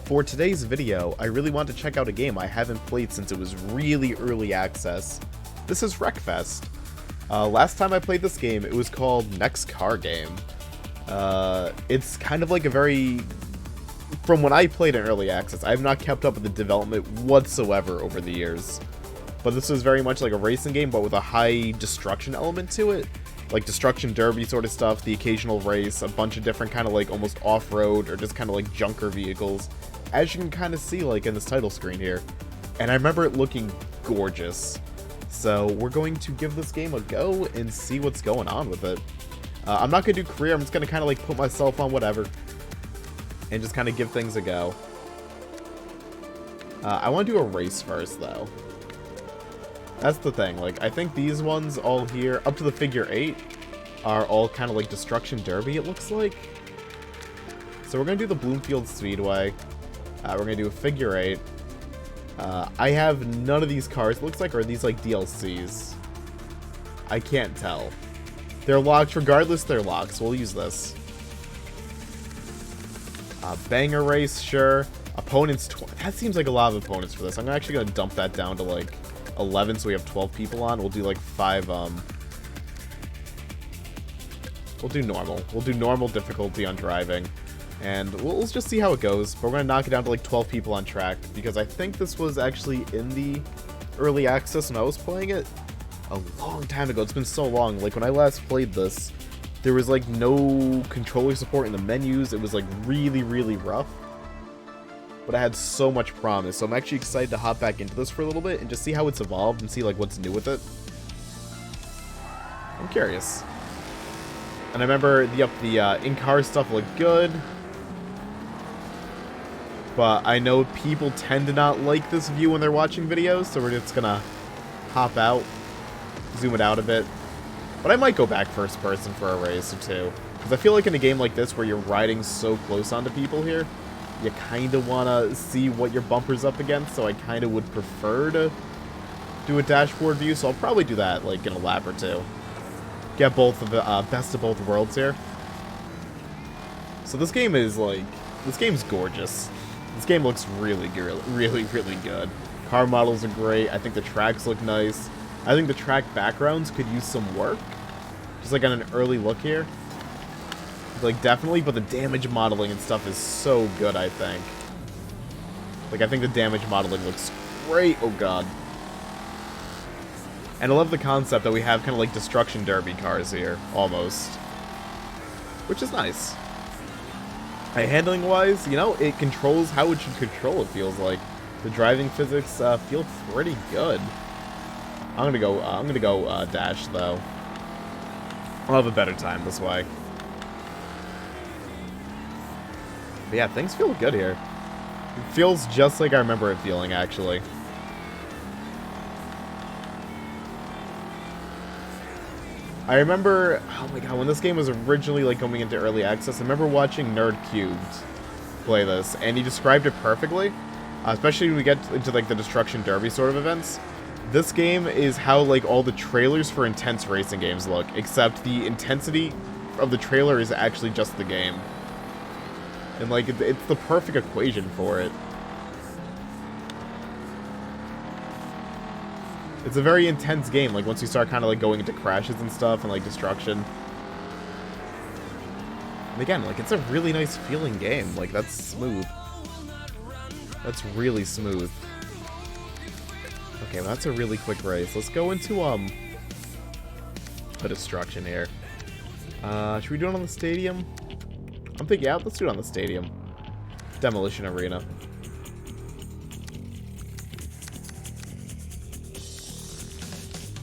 For today's video, I really want to check out a game I haven't played since it was really early access. This is Wreckfest. Last time I played this game, it was called Next Car Game. It's kind of like a very... From when I played in early access, I have not kept up with the development whatsoever over the years. But this was very much like a racing game, but with a high destruction element to it. Like destruction derby sort of stuff, the occasional race, a bunch of different kind of like almost off-road or just kind of like junker vehicles, as you can kind of see like in this title screen here. And I remember it looking gorgeous. So we're going to give this game a go and see what's going on with it. I'm not going to do career, I'm just going to kind of like put myself on whatever and just kind of give things a go. I want to do a race first though. That's the thing, like, I think these ones all here, up to the figure 8, are all kind of like Destruction Derby, it looks like. So we're going to do the Bloomfield Speedway. We're going to do a figure 8. I have none of these cars, it looks like, or are these like DLCs? I can't tell. They're locked, regardless they're locked, so we'll use this. Banger race, sure. Opponents, that seems like a lot of opponents for this. I'm actually going to dump that down to like 11, so we have 12 people on. We'll do like 5, we'll do normal. We'll do normal difficulty on driving. And we'll just see how it goes. But we're going to knock it down to like 12 people on track, because I think this was actually in the early access when I was playing it a long time ago. It's been so long. Like when I last played this, there was like no controller support in the menus. It was like really rough. But I had so much promise, so I'm actually excited to hop back into this for a little bit and just see how it's evolved and see like what's new with it. I'm curious. And I remember the in-car stuff looked good, but I know people tend to not like this view when they're watching videos, so we're just gonna hop out, zoom it out a bit. But I might go back first person for a race or two, because I feel like in a game like this where you're riding so close onto people here, you kind of want to see what your bumper's up against, so I kind of would prefer to do a dashboard view, so I'll probably do that, like, in a lap or two. Get both of the best of both worlds here. So this game is, like, this game's gorgeous. This game looks really good. Car models are great. I think the tracks look nice. I think the track backgrounds could use some work. Just, like, on an early look here. Like, definitely, but the damage modeling and stuff is so good, I think. Like, I think the damage modeling looks great. Oh, God. And I love the concept that we have kind of like Destruction Derby cars here, almost. Which is nice. Handling-wise, you know, it controls how it should control, it feels like. The driving physics feel pretty good. I'm gonna go dash, though. I'll have a better time this way. But yeah, things feel good here. It feels just like I remember it feeling, actually. I remember, oh my god, when this game was originally like coming into early access, I remember watching Nerd Cubed play this, and he described it perfectly, especially when we get into like the Destruction Derby sort of events. This game is how like all the trailers for intense racing games look, except the intensity of the trailer is actually just the game. And, like, it's the perfect equation for it. It's a very intense game, like, once you start kind of, like, going into crashes and stuff and, like, destruction. And again, like, it's a really nice feeling game. Like, that's smooth. That's really smooth. Okay, well, that's a really quick race. Let's go into, the destruction here. Should we do it on the stadium? I'm thinking, yeah, let's do it on the stadium. Demolition Arena.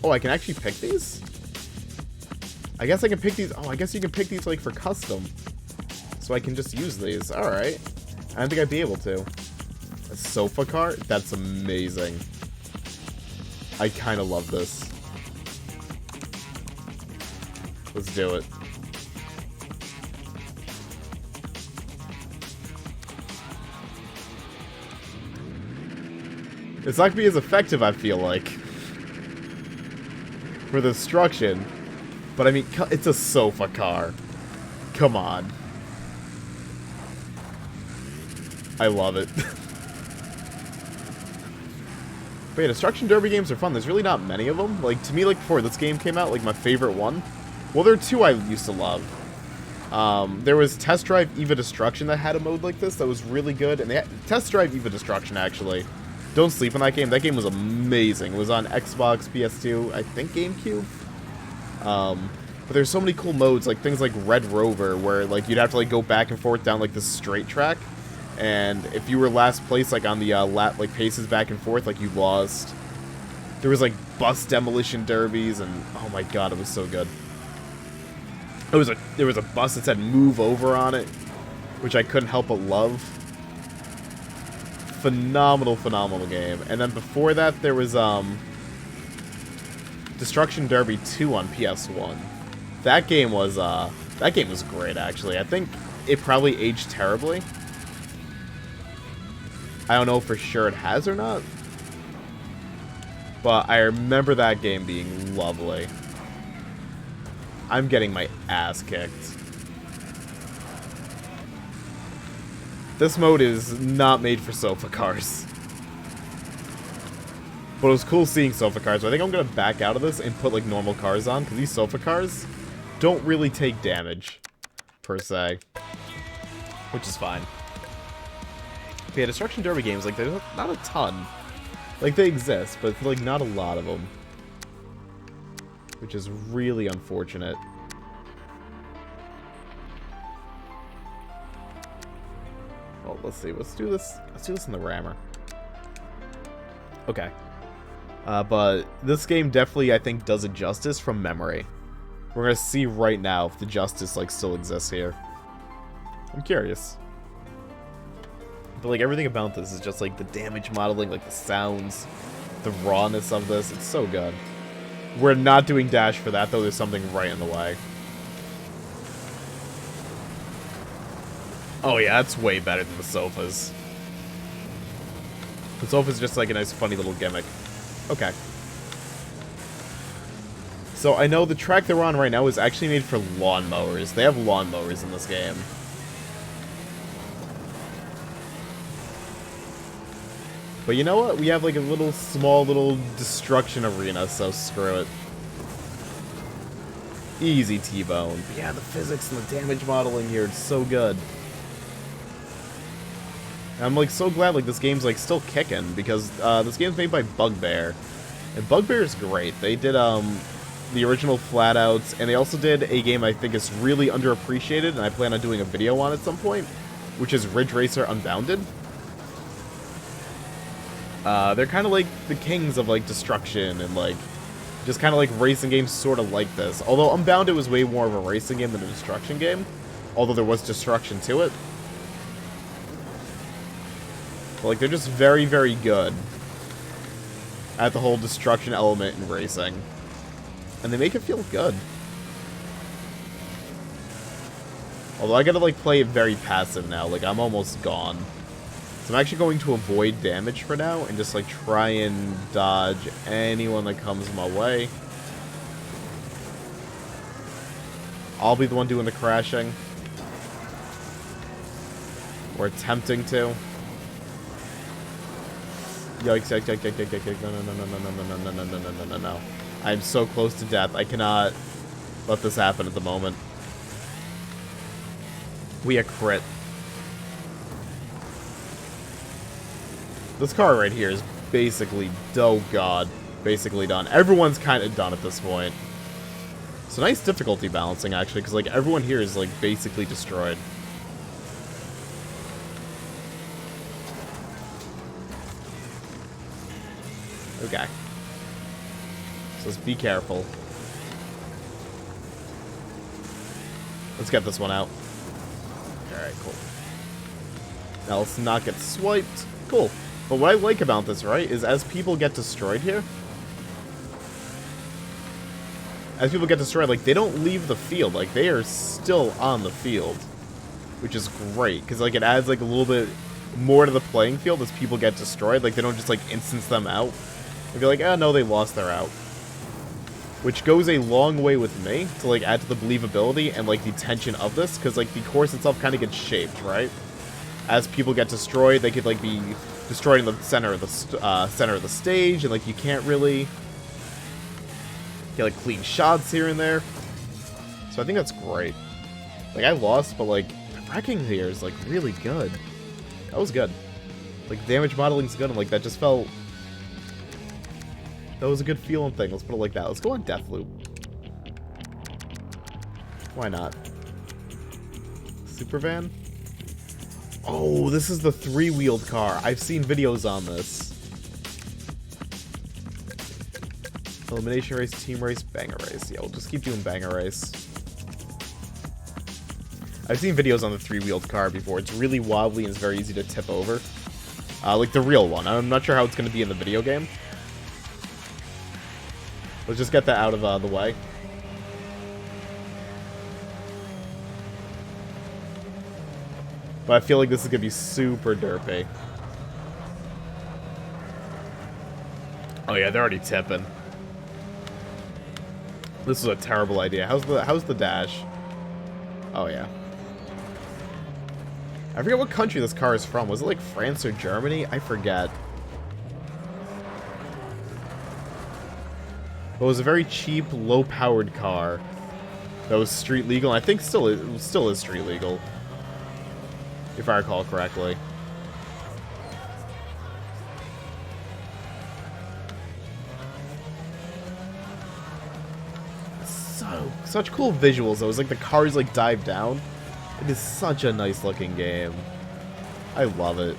Oh, I can actually pick these? I guess I can pick these. Oh, I guess you can pick these, like, for custom. So I can just use these. Alright. I don't think I'd be able to. A sofa car? That's amazing. I kind of love this. Let's do it. It's not going to be as effective, I feel like, for the destruction. But, I mean, it's a sofa car. Come on. I love it. But yeah, Destruction Derby games are fun. There's really not many of them. Like, to me, like, before this game came out, like, my favorite one... Well, there are two I used to love. There was Test Drive Eva Destruction that had a mode like this that was really good. And Test Drive Eva Destruction, actually. Don't sleep on that game. That game was amazing. It was on Xbox, PS2, I think GameCube. But there's so many cool modes, like things like Red Rover, where, like, you'd have to, like, go back and forth down, like, this straight track. And if you were last place, like, on the, like, paces back and forth, like, you lost. There was, like, bus demolition derbies, and, oh my god, it was so good. There was a bus that said move over on it, which I couldn't help but love. Phenomenal, phenomenal game. And then before that, there was, Destruction Derby 2 on PS1. That game was great, actually. I think it probably aged terribly. I don't know for sure it has or not. But I remember that game being lovely. I'm getting my ass kicked. This mode is not made for sofa cars. But it was cool seeing sofa cars. So I think I'm going to back out of this and put, like, normal cars on. Because these sofa cars don't really take damage, per se. Which is fine. But yeah, Destruction Derby games, like, there's not a ton. Like, they exist, but, like, not a lot of them. Which is really unfortunate. Well, let's see. Let's do this. Let's do this in the rammer. Okay. But this game definitely, I think, does it justice from memory. We're gonna see right now if the justice, like, still exists here. I'm curious. But, like, everything about this is just, like, the damage modeling, like, the sounds, the rawness of this. It's so good. We're not doing dash for that, though. There's something right in the way. Oh, yeah, that's way better than the sofas. The sofa's just, like, a nice, funny little gimmick. Okay. So, I know the track they're on right now is actually made for lawnmowers. They have lawnmowers in this game. But you know what? We have, like, a little, small, little destruction arena, so screw it. Easy T-bone. But yeah, the physics and the damage modeling here, it's so good. And I'm, like, so glad, like, this game's, like, still kicking, because, this game's made by Bugbear. And Bugbear's great. They did, the original Flatouts, and they also did a game I think is really underappreciated, and I plan on doing a video on at some point, which is Ridge Racer Unbounded. They're kind of like the kings of, like, destruction and, like, just kind of like racing games sort of like this. Although Unbounded was way more of a racing game than a destruction game. Although there was destruction to it. But, like, they're just very, very good at the whole destruction element in racing. And they make it feel good. Although I gotta, like, play it very passive now. Like, I'm almost gone. So I'm actually going to avoid damage for now and just, like, try and dodge anyone that comes my way. I'll be the one doing the crashing. Or attempting to. Yikes, yikes, yikes, yikes, yikes, yikes, no, no, no, no, no, no, no, no, no, no, no, no, no, no. I'm so close to death. I cannot let this happen at the moment. We a crit. This car right here is basically, oh god, basically done. Everyone's kind of done at this point. So nice difficulty balancing, actually, because, like, everyone here is, like, basically destroyed. Okay. So let's be careful. Let's get this one out. Alright, cool. Now let's not get swiped. Cool. But what I like about this, right, is as people get destroyed here, like, they don't leave the field. Like, they are still on the field, which is great, because, like, it adds, like, a little bit more to the playing field as people get destroyed. Like, they don't just, like, instance them out. They'd be like, oh, no, they lost their out. Which goes a long way with me to, like, add to the believability and, like, the tension of this, because, like, the course itself kind of gets shaped, right? as people get destroyed, they could like be destroyed in the center of the stage, and like you can't really get like clean shots here and there. So I think that's great. Like I lost, but like the wrecking here is like really good. That was good. Like damage modeling's good, and like that just felt. That was a good feeling thing. Let's put it like that. Let's go on Deathloop. Why not? Supervan? Oh, this is the 3-wheeled car. I've seen videos on this. Elimination race, team race, banger race. Yeah, we'll just keep doing banger race. I've seen videos on the 3-wheeled car before. It's really wobbly and it's very easy to tip over. Like the real one. I'm not sure how it's going to be in the video game. Let's just get that out of the way. But I feel like this is going to be super derpy. Oh yeah, they're already tipping. This is a terrible idea. How's the dash? Oh yeah. I forget what country this car is from. Was it like France or Germany? I forget. But it was a very cheap, low-powered car that was street legal. And I think still is street legal, if I recall correctly. Such cool visuals though. It's like the cars like dive down. It is such a nice looking game. I love it.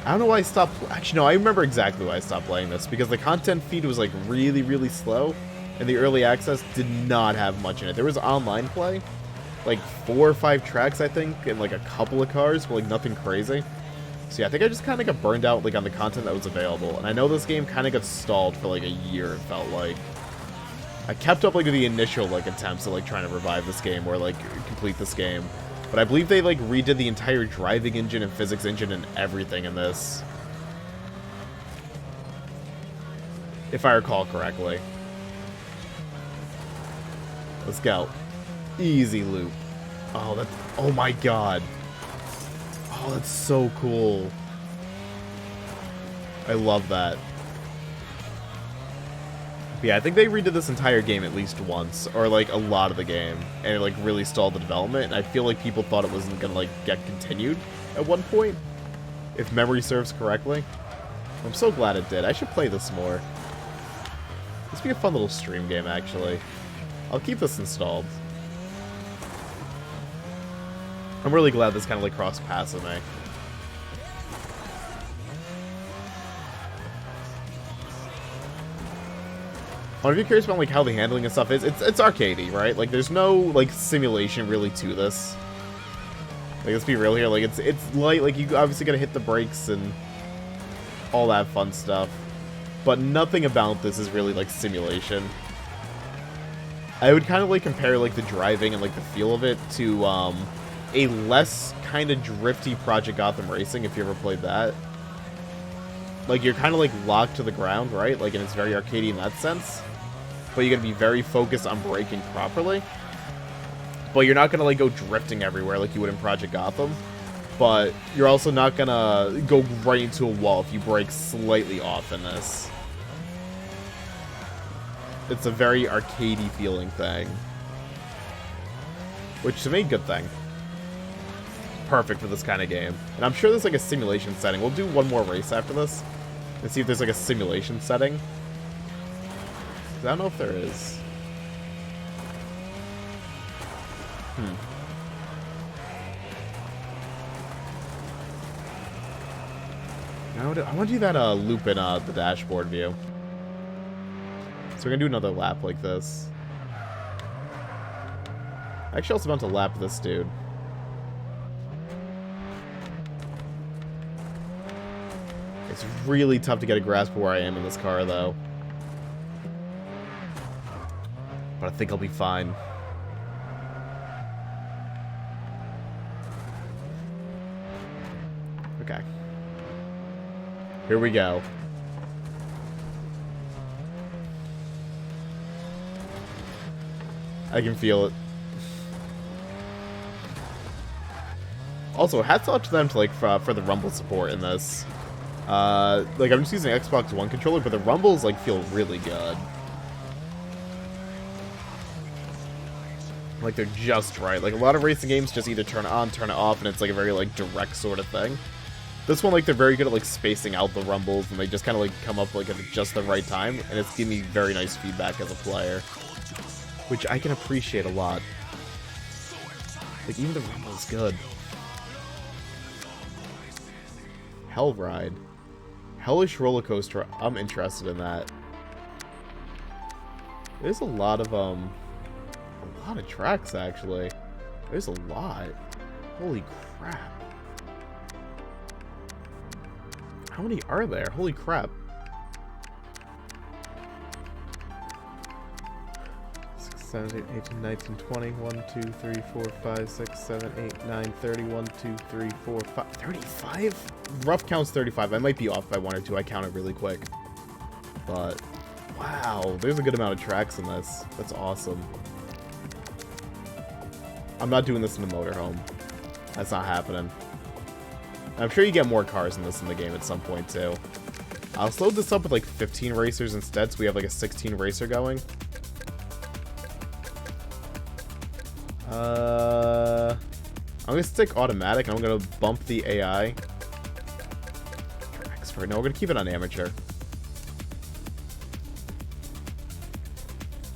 I don't know why I stopped. Actually, no, I remember exactly why I stopped playing this. Because the content feed was like really, really slow. And the early access did not have much in it. There was online play. Like 4 or 5 tracks, I think. And like a couple of cars. But like nothing crazy. So yeah, I think I just kind of got burned out like on the content that was available. And I know this game kind of got stalled for like a year, it felt like. I kept up like with the initial like attempts at like trying to revive this game or like complete this game. But I believe they like redid the entire driving engine and physics engine and everything in this. If I recall correctly. Let's go. Easy loop. Oh, that's... Oh my god. Oh, that's so cool. I love that. But yeah, I think they redid this entire game at least once, or like a lot of the game, and it like really stalled the development, and I feel like people thought it wasn't gonna like get continued at one point, if memory serves correctly. I'm so glad it did. I should play this more. This would be a fun little stream game, actually. I'll keep this installed. I'm really glad this kind of like crossed paths with me. I'm curious about like how the handling and stuff is. It's arcadey, right? Like there's no like simulation really to this. Like let's be real here. Like it's light. Like you obviously gotta hit the brakes and all that fun stuff, but nothing about this is really like simulation. I would kind of like compare like the driving and like the feel of it to a less kind of drifty Project Gotham Racing, if you ever played that. Like you're kind of like locked to the ground, right? Like and it's very arcadey in that sense. But you gotta be very focused on braking properly. But you're not gonna like go drifting everywhere like you would in Project Gotham. But you're also not gonna go right into a wall if you brake slightly off in this. It's a very arcadey feeling thing. Which to me, good thing. Perfect for this kind of game. And I'm sure there's like a simulation setting. We'll do one more race after this. And see if there's like a simulation setting. I don't know if there is. I want to do that loop in the dashboard view. So we're going to do another lap like this. I actually also want to lap this dude. It's really tough to get a grasp of where I am in this car, though. But I think I'll be fine. Okay. Here we go. I can feel it. Also, hats off to them to, like, for the rumble support in this. Like, I'm just using an Xbox One controller, but the rumbles, like, feel really good. Like, they're just right. Like, a lot of racing games just either turn it on, turn it off, and it's, like, a very, like, direct sort of thing. This one, like, they're very good at, like, spacing out the rumbles, and they just kind of, like, come up, like, at just the right time, and it's giving me very nice feedback as a player. Which I can appreciate a lot. Like, even the rumble is good. Hell Ride. Hellish Roller Coaster. I'm interested in that. There's a lot of tracks, actually. There's a lot. Holy crap. How many are there? Holy crap. 6, 7, 8, 18, 19, 20. 1, 2, 3, 4, 5, 6, 7, 8, 9, 30. 1, 2, 3, 4, 5. 35? Rough count's 35. I might be off by 1 or 2. I counted really quick. But, wow. There's a good amount of tracks in this. That's awesome. I'm not doing this in the motorhome. That's not happening. I'm sure you get more cars in this in the game at some point, too. I'll load this up with, like, 15 racers instead, so we have, like, a 16 racer going. I'm gonna stick automatic, and I'm gonna bump the AI. Expert. No, we're gonna keep it on amateur.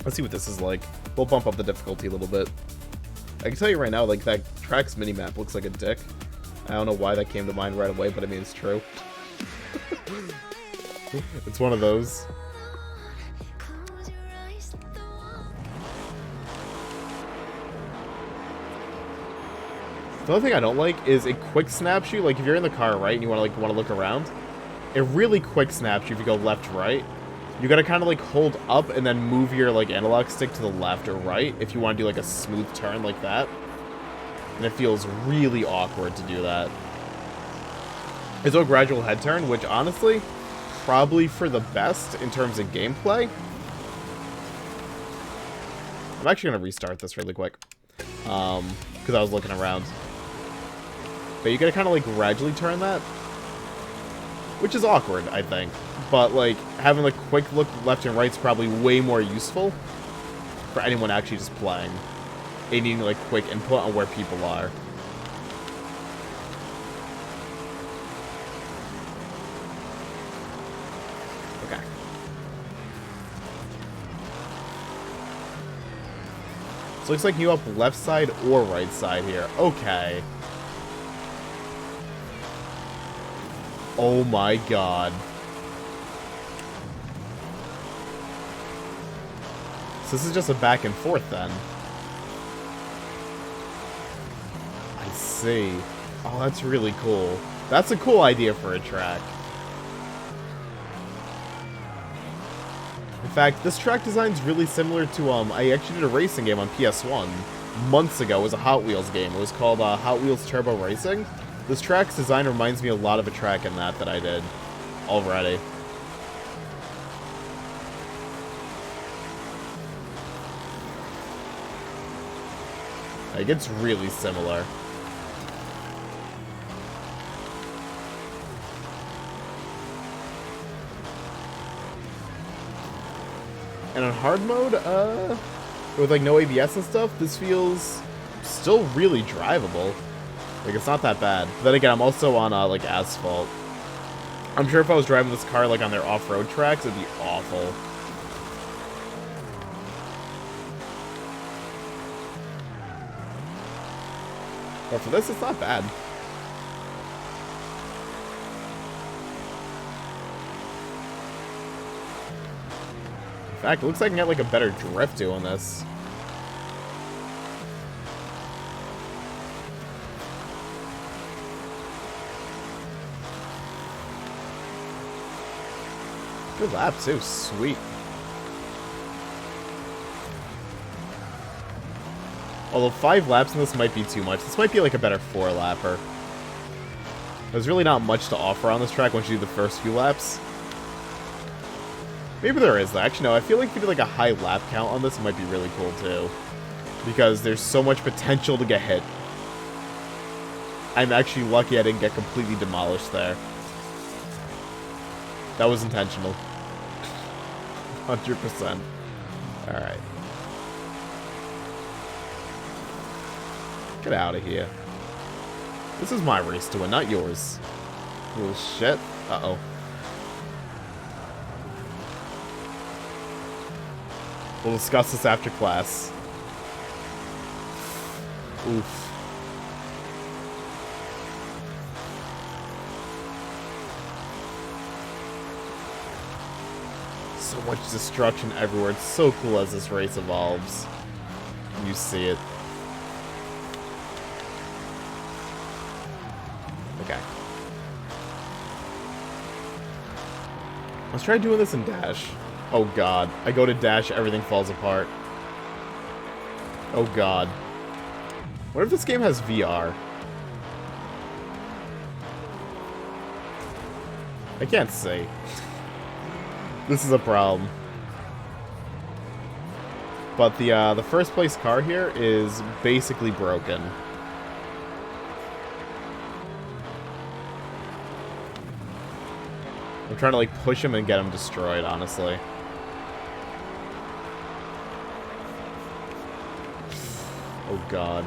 Let's see what this is like. We'll bump up the difficulty a little bit. I can tell you right now, like, that track's minimap looks like a dick. I don't know why that came to mind right away, but I mean, it's true. It's one of those. The other thing I don't like is it quick snaps you. Like, if you're in the car, right, and you want to look around, it really quick snaps you if you go left, right. You gotta kind of, like, hold up and then move your, like, analog stick to the left or right if you want to do, like, a smooth turn like that. And it feels really awkward to do that. It's a gradual head turn, which, honestly, probably for the best in terms of gameplay. I'm actually gonna restart this really quick. Because I was looking around. But you gotta kind of, like, gradually turn that. Which is awkward, I think. But, like, having a quick look left and right is probably way more useful for anyone actually just playing. And needing, like, quick input on where people are. Okay. So it looks like you up left side or right side here. Okay. Oh my god. So this is just a back and forth then. I see. Oh, that's really cool. That's a cool idea for a track. In fact, this track design is really similar to, I actually did a racing game on PS1 months ago. It was a Hot Wheels game. It was called Hot Wheels Turbo Racing. This track's design reminds me a lot of a track in that I did already. Like, it's really similar. And on hard mode, with, like, no ABS and stuff, this feels still really drivable. Like, it's not that bad. But then again, I'm also on, like, asphalt. I'm sure if I was driving this car, like, on their off-road tracks, it'd be awful. But for this, it's not bad. In fact, it looks like I can get, like, a better drift doing this. Good lap, too. Sweet. Although 5 laps in this might be too much. This might be like a better 4-lapper. There's really not much to offer on this track once you do the first few laps. Maybe there is, though. Actually, no. I feel like if you did like a high lap count on this, it might be really cool, too. Because there's so much potential to get hit. I'm actually lucky I didn't get completely demolished there. That was intentional. 100%. Alright. Get out of here. This is my race to win, not yours. Little shit. Uh-oh. We'll discuss this after class. Oof. So much destruction everywhere. It's so cool as this race evolves. You see it. Okay. Let's try doing this in Dash. Oh god. I go to Dash, everything falls apart. Oh god. What if this game has VR? I can't say. This is a problem. But the first place car here is basically broken. I'm trying to like push him and get him destroyed, honestly. Oh god.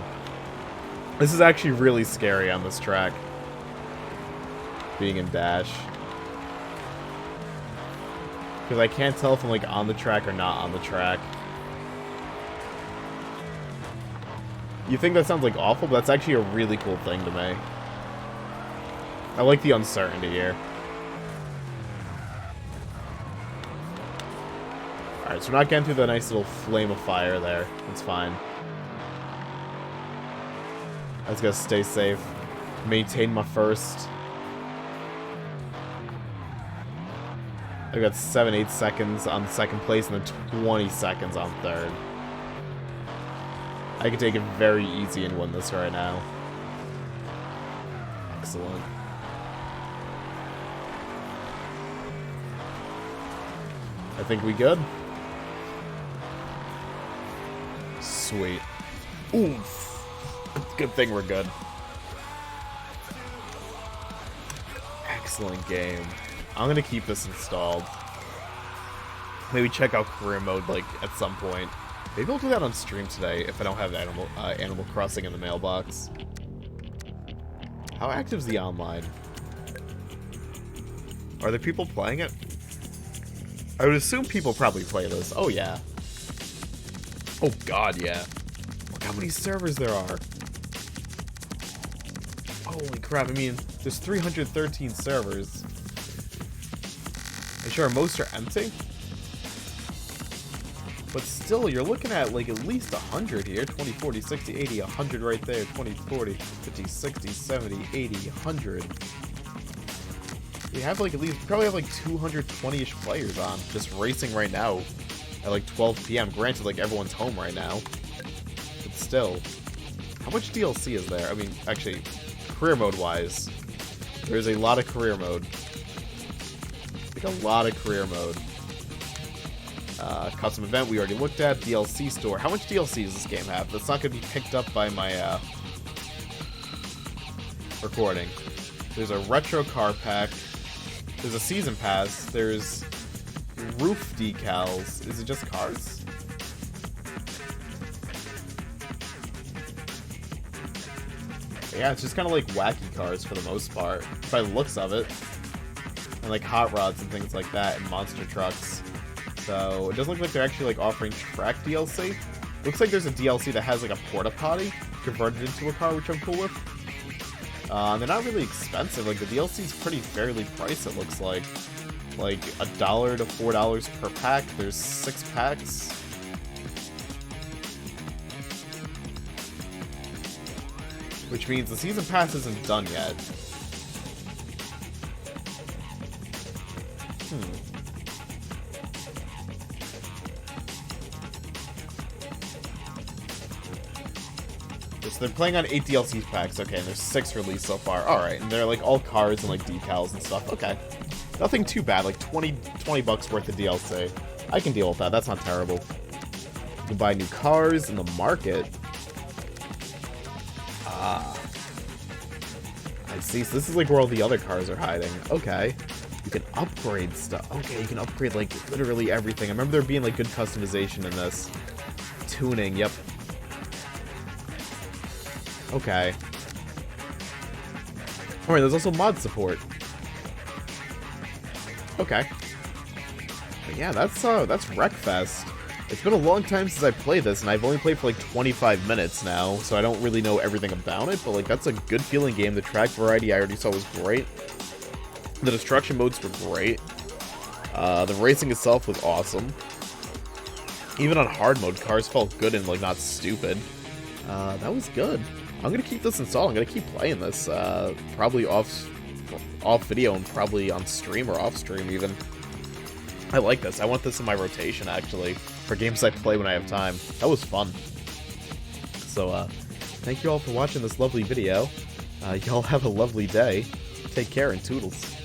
This is actually really scary on this track. Being in Dash. Because I can't tell if I'm like on the track or not on the track. You think that sounds like awful, but that's actually a really cool thing to me. I like the uncertainty here. Alright, so we're not getting through the nice little flame of fire there. It's fine. I just gotta stay safe. Maintain my first. I've got 7-8 seconds on second place and then 20 seconds on third. I can take it very easy and win this right now. Excellent. I think we good? Sweet. Oof. Good thing we're good. Excellent game. I'm gonna keep this installed. Maybe check out career mode like at some point. Maybe I'll do that on stream today if I don't have Animal Crossing in the mailbox. How active is the online? Are there people playing it? I would assume people probably play this. Oh yeah. Oh god, yeah. Look how many servers there are. Holy crap, I mean, there's 313 servers. I'm sure most are empty. But still, you're looking at like at least 100 here. 20, 40, 60, 80, 100 right there. 20, 40, 50, 60, 70, 80, 100. You have like at least, probably have like 220-ish players on, just racing right now at like 12 p.m. Granted, like everyone's home right now. But still, how much DLC is there? I mean, actually, career mode wise, there's a lot of career mode. Like a lot of career mode. Custom event we already looked at. DLC store. How much DLC does this game have? That's not going to be picked up by my recording. There's a retro car pack. There's a season pass. There's roof decals. Is it just cars? Yeah, it's just kind of like wacky cars for the most part, by the looks of it. And like hot rods and things like that, and monster trucks. So it doesn't look like they're actually like offering track DLC. Looks like there's a DLC that has like a porta potty converted into a car, which I'm cool with. They're not really expensive. Like the DLC is pretty fairly priced. It looks like $1 to $4 per pack. There's 6 packs. Which means the season pass isn't done yet. So they're playing on 8 DLC packs, okay, and there's 6 released so far. Alright, and they're like all cars and like decals and stuff. Okay. Nothing too bad, like 20 bucks worth of DLC. I can deal with that, that's not terrible. You can buy new cars in the market. I see. So this is like where all the other cars are hiding. Okay. You can upgrade stuff. Okay, you can upgrade, like, literally everything. I remember there being, like, good customization in this. Tuning, yep. Okay. Alright, there's also mod support. Okay. But yeah, that's Wreckfest. It's been a long time since I played this, and I've only played for like 25 minutes now, so I don't really know everything about it, but like that's a good feeling game. The track variety I already saw was great. The destruction modes were great. The racing itself was awesome. Even on hard mode, cars felt good and like not stupid. That was good. I'm gonna keep this installed. I'm gonna keep playing this. Probably off video and probably on stream or off stream even. I like this. I want this in my rotation actually for games I play when I have time. That was fun. So thank you all for watching this lovely video. Y'all have a lovely day. Take care and toodles.